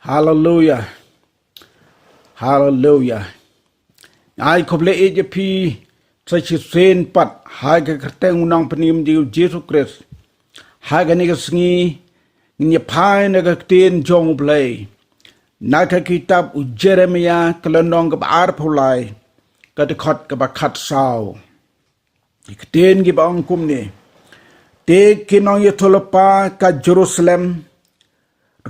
Hallelujah. Hallelujah. Ai khop le e pi sai chi sen pat hai ka teng unang panim di Jesus Christ. Hai ga ni ga sngi ni phai na ga ten jong play. Na ka kitab u Jeremiah kalanong ga ar phulai ka de khot ka ba khat sao. Ik ten gi ba ong kum ni. Te kinong ye tholopa ka Jerusalem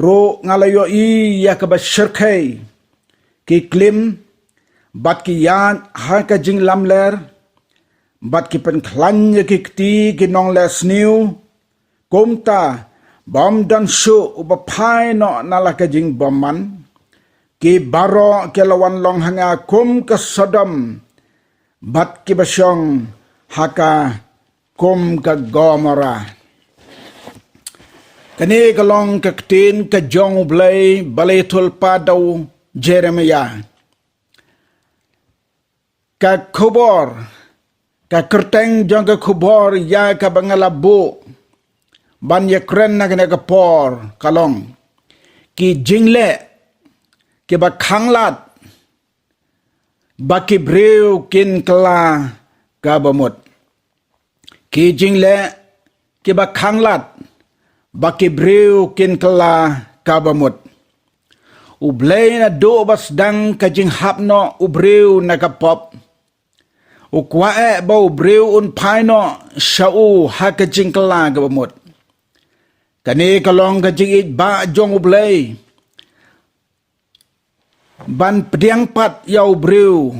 ro ngalayo I ya ka ba shirkai ki klim bat ki yan ha ka jing lam ler bat ki pen khlan ye ki ti ki nong le sniu komta bom dan shu uba phai no nala ka jing bom man ki baro ke lawan long hanga kum ka Sodom bat ki basyong haka kum ka Gomora. Kani kalong kaktin ka jong blay balitul padaw Jeremiah. Ka kubor ka kerteng jong ka kubor ya ka bangalabu ban ye kren na ka por kalong ki jingle ki ba khanglat ba ki brew kin kala ka bamut ki jingle ki ba khanglat baki brew kin kala kabamut. Ublay na do bas dang kajing hapno ubrew na kapop. Ukwae ba ubrew un paino shau ha kajing kala kabamut. Kani kalong kajing it ba jong ublay. Ban pediang pat ya ubrew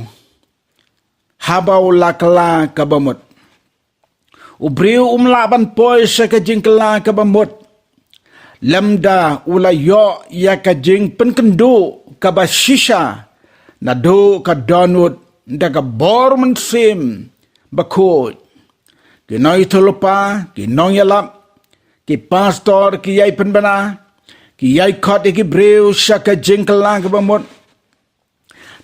habaw lakala kabamut. Ubrew umlaban poy sa kajing kala kabamut. Lamda ulayo ya kajing penkendu kabashisha na do ka donut daga bor mensim bakut kinoy tulupa kinoy yalap ki pastor ki yay penbana ki yay khot ki brew sa kajing kala kabamut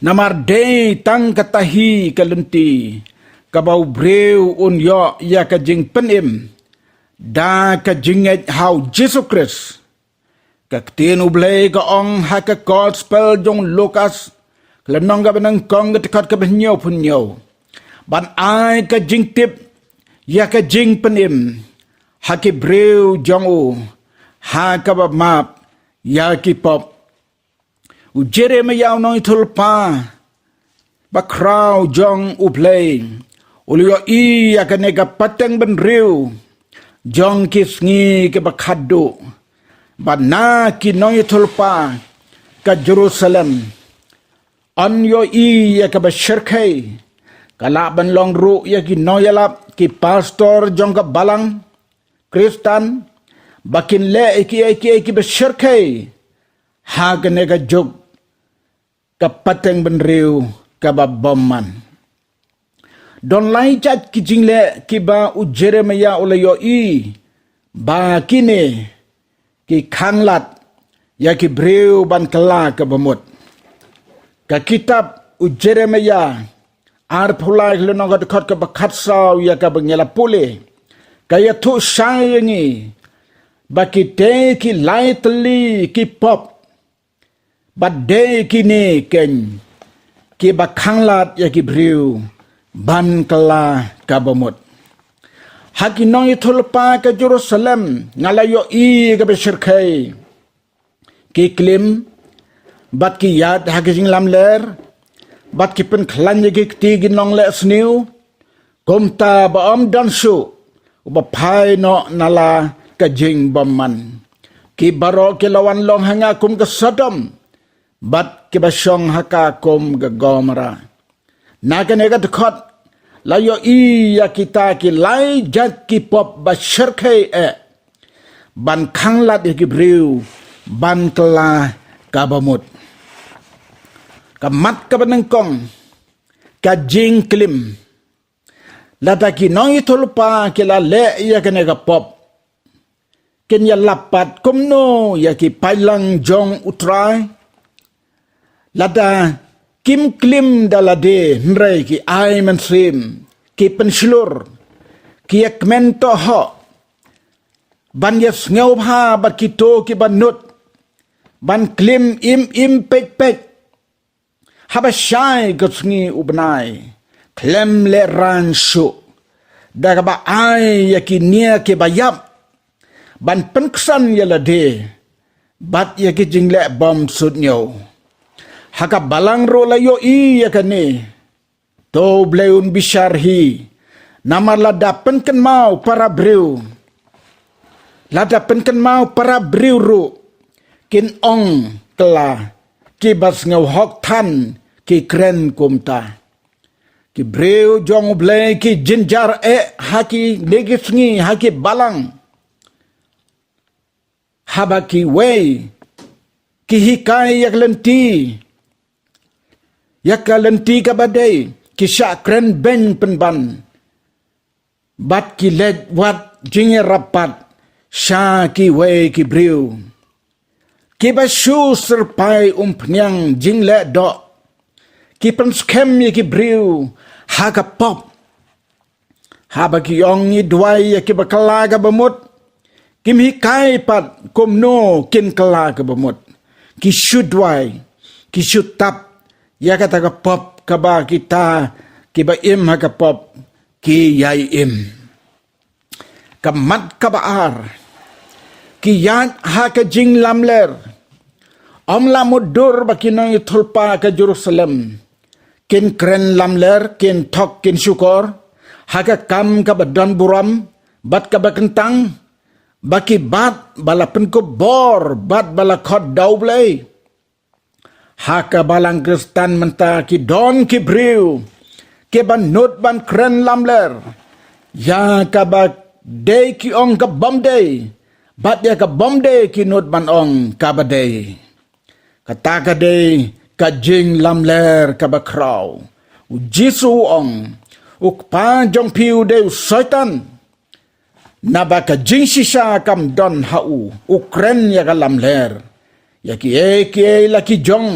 namar day tang katahi kalunti kabaw brew un yo ya kajing penim da kajing et how Jesus Christ kaktin ublay ka ong haka gospel jong Lucas klanong ka banang kong katikat ka banyaw punyaw ban ay kajing tip ya kajing penim haki brew jong u haka ba map ya ki pop u Jeremiah no itulpa ba kraw jong ublay uliyo I ya kanega pateng ben riu jong kisngi ke bakado bana kinoy tulpa ka Jerusalem on yo I ya ka bashirkai kala ban long ru ya kinoy alap ki pastor jong ka balang Kristan bakin le ki bashirkai ha kanega jog ka pateng ben riu ka babomman don lai chat ki jingle ki ba u Jeremiah ulayo I ba kine ki khanglat ya ki brew ban kala ka bamut ka kitab u Jeremiah ar phulai leno ga khot ka bakhat saw ya ka bangela pule kaya thu sayangi ba ki te ki lightly ki pop but day kine ken ki ba khanglat ya ki brew ban kala kabamut hakinoy thulpa ka Jerusalem ngalayo I ka beshirkai ki klim bat ki yad hakijing lamler bat ki pen khlan ki tigin nong le sniu komta ba am dansu uba phai no nala ka jing bomman ki baro ki lawan long hanga kum ka Sodom bat ki basyong haka kum ga Gomora nakanega dekat layo I ya kita ki lai jat ki pop bashirkai ban khanglat ki brew ban kala kabamut kamat kabanengkong ka jing klim lata ki noy tulpa ki la le ya kanega pop kenya lapat kumno ya ki pailang jong utrai lada kim klim dalade nrei ki ai mensim ki penslur ki ekmento ho ban yes ngau ha bat ki to ki banut ban klim im pek haba syai gusngi ubnai klem le ranshu daga ba ai yakinia ke bayap ban penksan yalade bat yaki jingle bom sudnyo haka balang ro layo I yakane to bleun bisharhi nama lada penken mau para breu lada penken mau para breu ru kin ong kela ki bas ngau hok tan ki kren kumta ki breu jong ble ki jinjar haki negisngi haki balang haba ki wei ki hikai yak lenti ka badai ki syak kren ben penban bat ki led wat jinge rapat sya ki wei ki breu ki basu serpai pnyang jingle dok ki penskem ye ki breu haga pop haba ki yong ni dwai ye ki bakalaga bamut kim hikai pat komno kin kalaga bamut ki shudwai ki shutap ya kata ka pop kaba kita ki ba im haga pop ki yai im kamat kabaar ki yat haka jing lamler amla mudur bakinang itulpa ka Jerusalem kin kren lamler kin tok kin syukur haka kam ka badan buram bat ka bakentang baki bat bala penko bor bat bala khot daublei haka balang kristan menta ki don ki breu ke ban not ban kren lamler ya ka ba day ki ong ka bomday bat ya ka bomday ki not ban ong ka baday kata ka day ka jing lamler ka ba kraw u jisu ong ukpa jong piu de satan naba ka jing sisa kam don hau ukren ya ka lamler ya ki la ki jong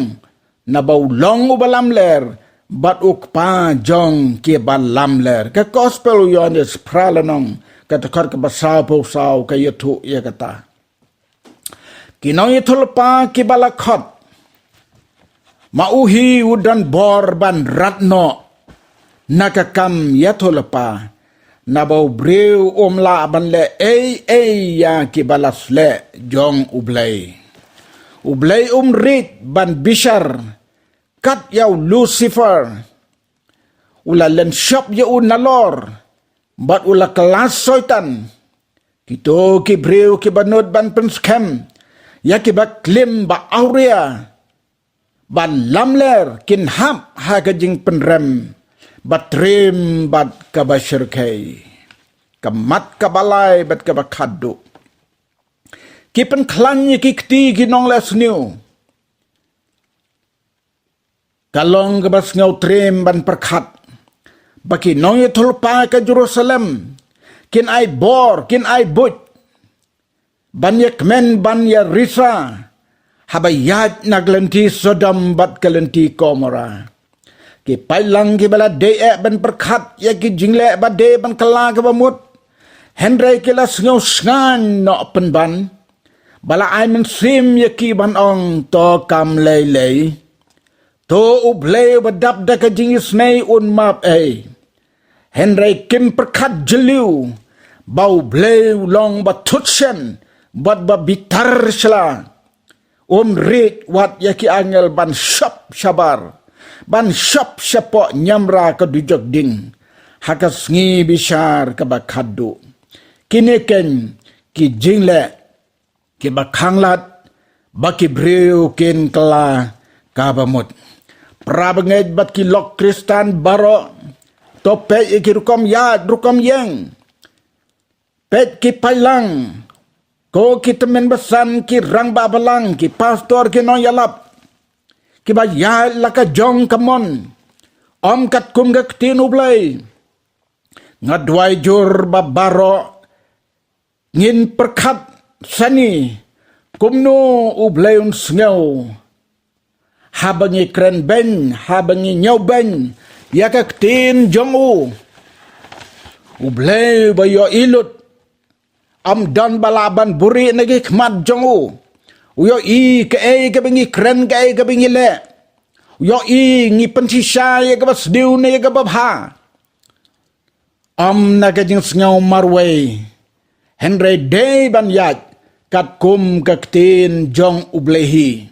naba ulong u balamler bat ukpa jong ki balamler ka gospel yones pralanong katakar ka basaw po saw ka yutu ya kata kinong itulpa ki balakot mauhi udan bor ban ratno nakakam yatulpa nabaw breu umla ban le ya ki balasle jong ublay rit ban bishar kat yaw Lucifer ula len shop yaw nalor bat ula kelas soitan kito ki breu ki banod ban penskem ya ki ba klim ba aurea ban lamler kin hap ha ka jing penrem batrim bat ka ba syirkai kamat ka balai bat ka ba khadu ki pen klan ki kti ki nong les new kalong ka bas ngau trim ban perkhat baki nong ye tulpa ka Jerusalem kin ai bor kin ai but ban ye kmen ban ye risa habayat naglenti Sodom bat kalenti Gomora ki pailang ki bala de ban perkhat ye ki jingle ba de ban kala ka bamut Henry ki las ngau sngan no penban bala ai men sim ye ki ban ong to kam lei to ublei badap da ka jing snei un map Henry kim perkhat jeliu bau bleu long ba tutsen bat ba bitar sela rit wat yaki angel ban shop shabar ban shop shapo nyamra ka dujok ding hakas ngi bishar ka ba khadu kineken ki jingle ki ba khanglat ba ki breu kin kala ka ba mut prabangej bat ki lok kristan baro to pe ki rukom yad rukom yeng pet ki pailang ko ki temen besan ki rang babalang ki pastor ki no yalap ki ba ya laka jong kamon om kat kum gak tinu blay ngadwai jur babaro ngin perkhat sani kumno ublayun sngaw habangi kren ben habangi nyaw ben yakak tin jong ublay bayo ilut am dan balaban buri nagi khmat jongu Uyo i ke e ke bengi kren ke e ke bengi le. Uyo i ngi pensisa ye ke bas diu ne ye ke babha. Na ke jing sngau marway. Henry day ban yat kat kum kaktin jong ublehi.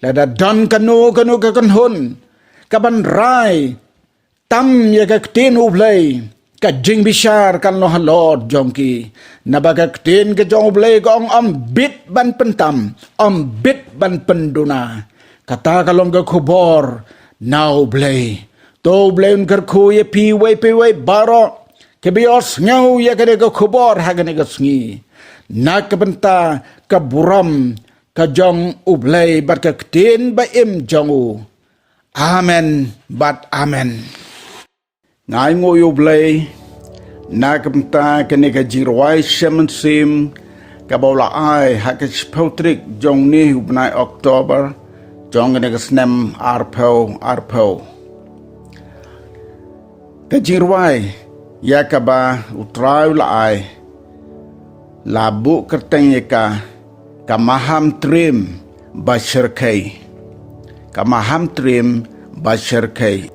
Lada don kanu ke kan hun. Kaban rai tam ye kaktin ublei. Ka jing bishar kan lo halod jongki nabaga ktin ke jong blay gong bit ban pentam bit ban penduna kata kalong ke kubor now blay to blay unkar ku ye pi we baro ke bios ngau ye ke kubor hagane ke sngi nak benta ke buram ke jong ublay bat ke ktin ba im jongu amen bat amen ngai ngoy ublay nakamta kenika jirwai semensim kabola ai hakich potrik jong ni ubnai Oktober jong kenika snem arpo kajirwai yakaba utrai ai labu kerteng yaka kamaham trim basherkai kamaham trim basherkai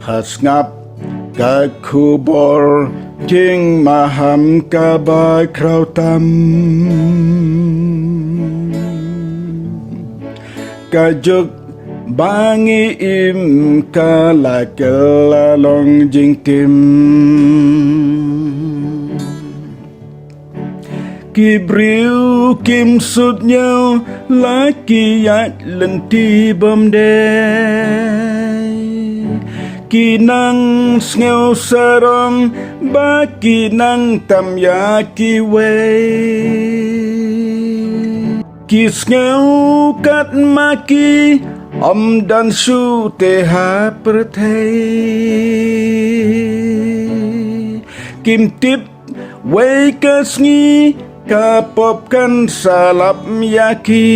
Hasngap kakubor jing maham kabai krautam kajuk bangi im kala kelalong jing tim kibriu kim sut nhau laki yat lenti bomdai kinang sngew sarong ba kinang tam ya kiwei kisngeu kat maki dan su teha perthei kim tip wei kasngi kapop kan salap yaki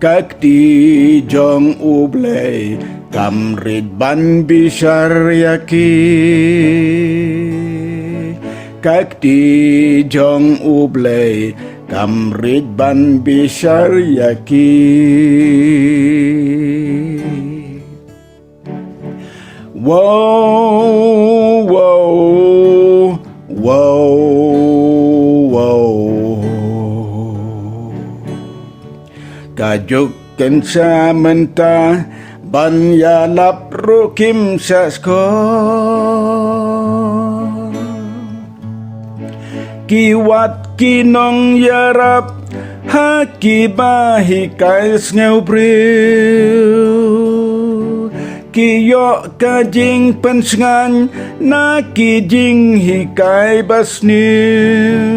kakti jong ublei kamrit ban bishar yaki kakti jong ublei kamrit ban bishar yaki wow wow wow wow kajuk kensa menta ban yalap rukim sasko kiwat kinong yarap haki bahi kais ngeu briu kiyo kajing pensengan na kijing hikai basniu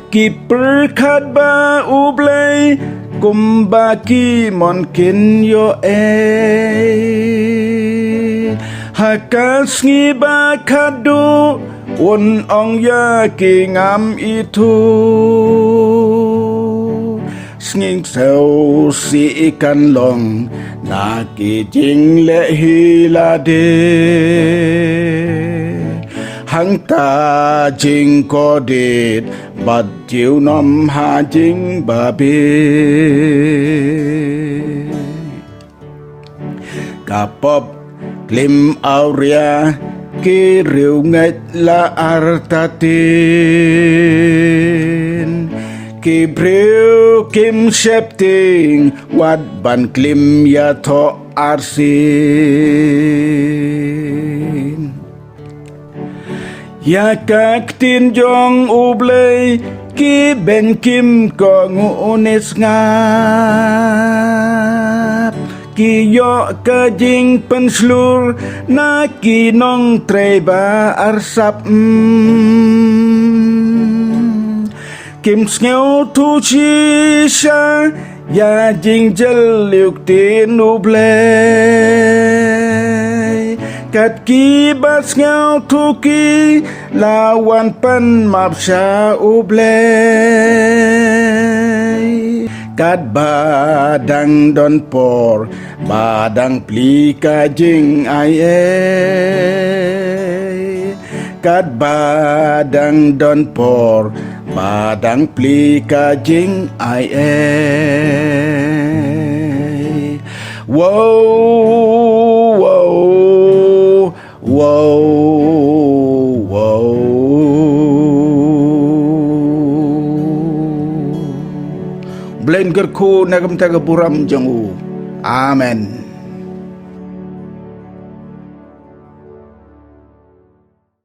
kiperkat ba ublay kumbaki monkin yo hakas ngiba kadu un ong ya ki ngam itu snging sau si ikan long na ki jing le hilade hang ta jing ko dit bad chiu nom ha jing ba be kapop klim auria ki riu ngait la artatin ki briu kim septing wat ban klim ya tho arsin ya kaktin jong ublay ki ben kim ko ngunis ngap ki yo kajing penslur na ki nong treba arsap kim sngew tu chi sha ya jing jeliuk tin ublay kat kibas ngau tuki lawan pen mapsha ublay kat badang don por badang plika jing ai kat badang don por badang plika jing ai wow wow wow wow Blen gerku nagam taga buram jangu amen.